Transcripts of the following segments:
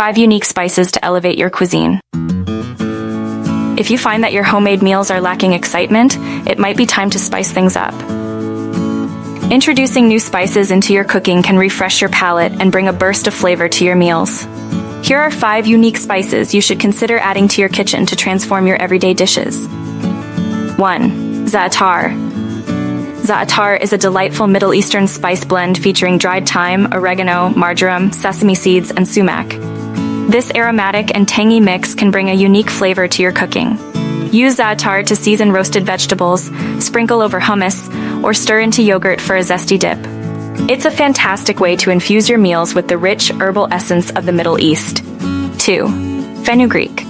5 unique spices to elevate your cuisine. If you find that your homemade meals are lacking excitement, it might be time to spice things up. Introducing new spices into your cooking can refresh your palate and bring a burst of flavor to your meals. Here are 5 unique spices you should consider adding to your kitchen to transform your everyday dishes. 1. Za'atar. Za'atar is a delightful Middle Eastern spice blend featuring dried thyme, oregano, marjoram, sesame seeds, and sumac. This aromatic and tangy mix can bring a unique flavor to your cooking. Use za'atar to season roasted vegetables, sprinkle over hummus, or stir into yogurt for a zesty dip. It's a fantastic way to infuse your meals with the rich herbal essence of the Middle East. 2. Fenugreek.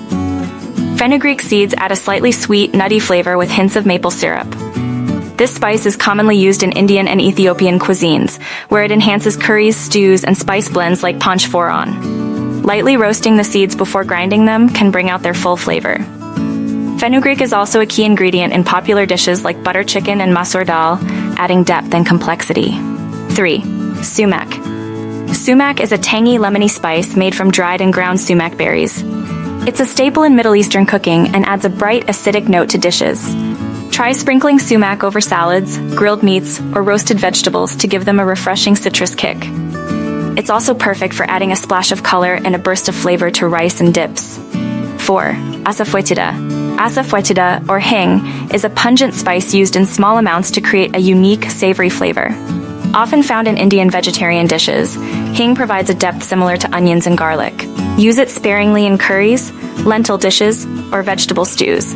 Fenugreek seeds add a slightly sweet, nutty flavor with hints of maple syrup. This spice is commonly used in Indian and Ethiopian cuisines, where it enhances curries, stews, and spice blends like panch phoron. Lightly roasting the seeds before grinding them can bring out their full flavor. Fenugreek is also a key ingredient in popular dishes like butter chicken and masoor dal, adding depth and complexity. 3. Sumac. Sumac is a tangy, lemony spice made from dried and ground sumac berries. It's a staple in Middle Eastern cooking and adds a bright, acidic note to dishes. Try sprinkling sumac over salads, grilled meats, or roasted vegetables to give them a refreshing citrus kick. It's also perfect for adding a splash of color and a burst of flavor to rice and dips. 4. Asafoetida. Asafoetida, or hing, is a pungent spice used in small amounts to create a unique, savory flavor. Often found in Indian vegetarian dishes, hing provides a depth similar to onions and garlic. Use it sparingly in curries, lentil dishes, or vegetable stews.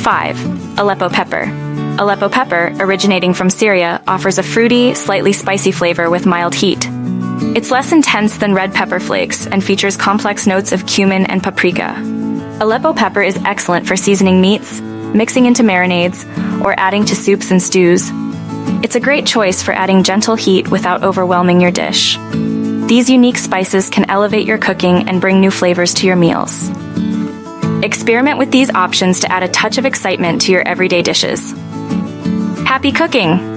5. Aleppo pepper. Aleppo pepper, originating from Syria, offers a fruity, slightly spicy flavor with mild heat. It's less intense than red pepper flakes and features complex notes of cumin and paprika. Aleppo pepper is excellent for seasoning meats, mixing into marinades, or adding to soups and stews. It's a great choice for adding gentle heat without overwhelming your dish. These unique spices can elevate your cooking and bring new flavors to your meals. Experiment with these options to add a touch of excitement to your everyday dishes. Happy cooking!